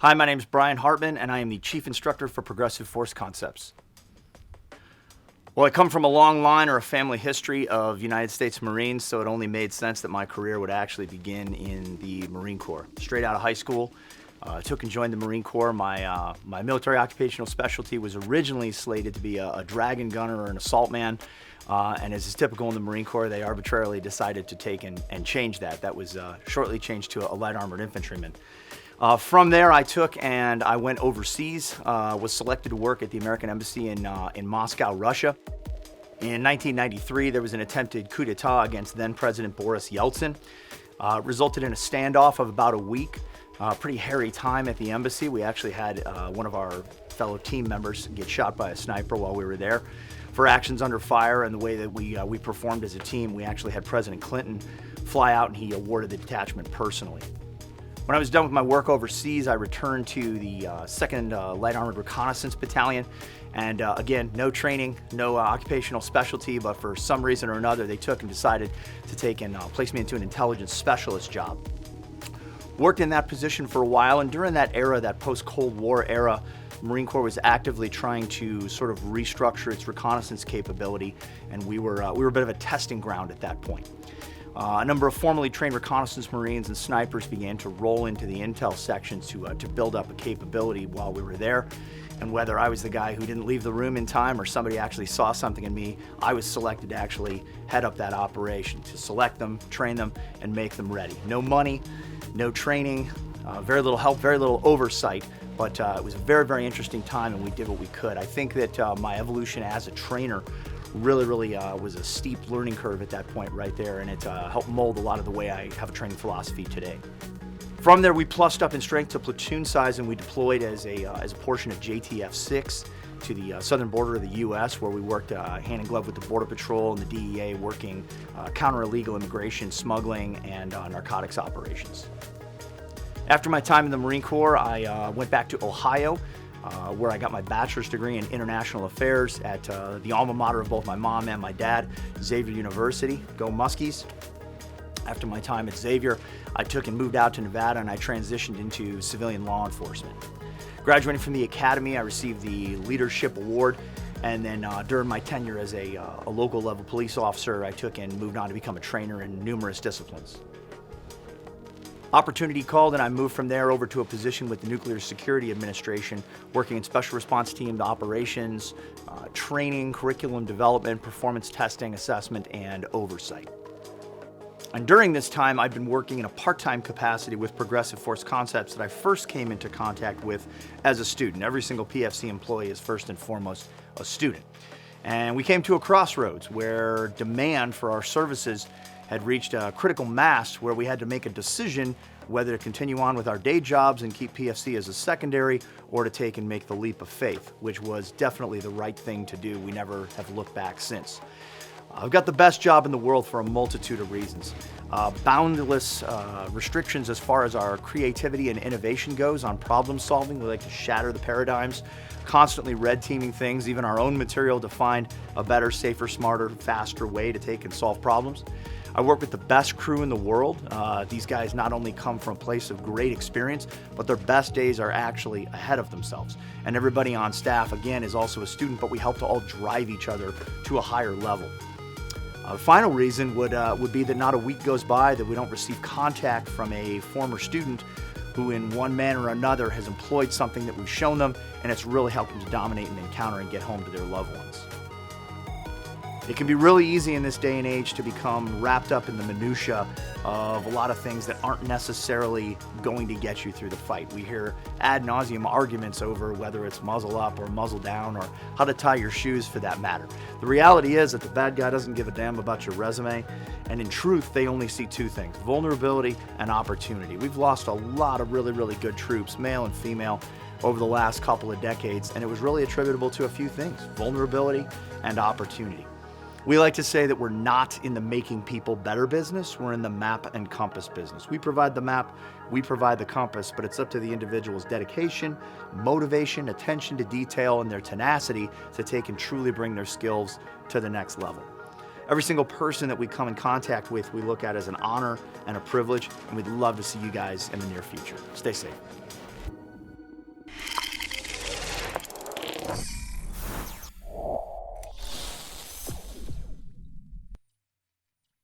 Hi, my name is Brian Hartman, and I am the Chief Instructor for Progressive Force Concepts. Well, I come from a long line or a family history of United States Marines, so it only made sense that my career would actually begin in the Marine Corps. Straight out of high school, I took and joined the Marine Corps. My military occupational specialty was originally slated to be a dragon gunner or an assault man, and as is typical in the Marine Corps, they arbitrarily decided to take and change that. That was shortly changed to a light armored infantryman. From there, I took and I went overseas, was selected to work at the American Embassy in Moscow, Russia. In 1993, there was an attempted coup d'etat against then-President Boris Yeltsin. Resulted in a standoff of about a week. Pretty hairy time at the embassy. We actually had one of our fellow team members get shot by a sniper while we were there. For actions under fire and the way that we performed as a team, we actually had President Clinton fly out and he awarded the detachment personally. When I was done with my work overseas, I returned to the 2nd Light Armored Reconnaissance Battalion. And again, no training, no occupational specialty, but for some reason or another, they took and decided to take and place me into an intelligence specialist job. Worked in that position for a while, and during that era, that post-Cold War era, Marine Corps was actively trying to sort of restructure its reconnaissance capability, and we were a bit of a testing ground at that point. A number of formerly trained reconnaissance Marines and snipers began to roll into the intel sections to build up a capability while we were there. And whether I was the guy who didn't leave the room in time or somebody actually saw something in me, I was selected to actually head up that operation, to select them, train them, and make them ready. No money, no training, very little help, very little oversight, but it was a very, very interesting time and we did what we could. I think that my evolution as a trainer really was a steep learning curve at that point right there, and it helped mold a lot of the way I have a training philosophy today. From there, we plussed up in strength to platoon size, and we deployed as a portion of JTF-6 to the southern border of the U.S., where we worked hand in glove with the Border Patrol and the DEA, working counter illegal immigration, smuggling, and narcotics operations. After my time in the Marine Corps, I went back to Ohio, where I got my bachelor's degree in international affairs at the alma mater of both my mom and my dad, Xavier University. Go Muskies. After my time at Xavier, I took and moved out to Nevada and I transitioned into civilian law enforcement. Graduating from the academy, I received the Leadership Award, and then during my tenure as a local level police officer, I took and moved on to become a trainer in numerous disciplines. Opportunity called and I moved from there over to a position with the Nuclear Security Administration, working in special response team operations, training, curriculum development, performance testing, assessment, and oversight. And during this time, I've been working in a part-time capacity with Progressive Force Concepts that I first came into contact with as a student. Every single PFC employee is first and foremost a student. And we came to a crossroads where demand for our services had reached a critical mass where we had to make a decision whether to continue on with our day jobs and keep PFC as a secondary, or to take and make the leap of faith, which was definitely the right thing to do. We never have looked back since. I've got the best job in the world for a multitude of reasons. Boundless restrictions as far as our creativity and innovation goes on problem solving. We like to shatter the paradigms, constantly red teaming things, even our own material, to find a better, safer, smarter, faster way to take and solve problems. I work with the best crew in the world. These guys not only come from a place of great experience, but their best days are actually ahead of themselves. And everybody on staff, again, is also a student, but we help to all drive each other to a higher level. The final reason would be that not a week goes by that we don't receive contact from a former student who in one manner or another has employed something that we've shown them, and it's really helped them to dominate and encounter and get home to their loved ones. It can be really easy in this day and age to become wrapped up in the minutia of a lot of things that aren't necessarily going to get you through the fight. We hear ad nauseum arguments over whether it's muzzle up or muzzle down, or how to tie your shoes for that matter. The reality is that the bad guy doesn't give a damn about your resume, and in truth, they only see two things: vulnerability and opportunity. We've lost a lot of really good troops, male and female, over the last couple of decades, and it was really attributable to a few things: vulnerability and opportunity. We like to say that we're not in the making people better business, we're in the map and compass business. We provide the map, we provide the compass, but it's up to the individual's dedication, motivation, attention to detail, and their tenacity to take and truly bring their skills to the next level. Every single person that we come in contact with, we look at as an honor and a privilege, and we'd love to see you guys in the near future. Stay safe.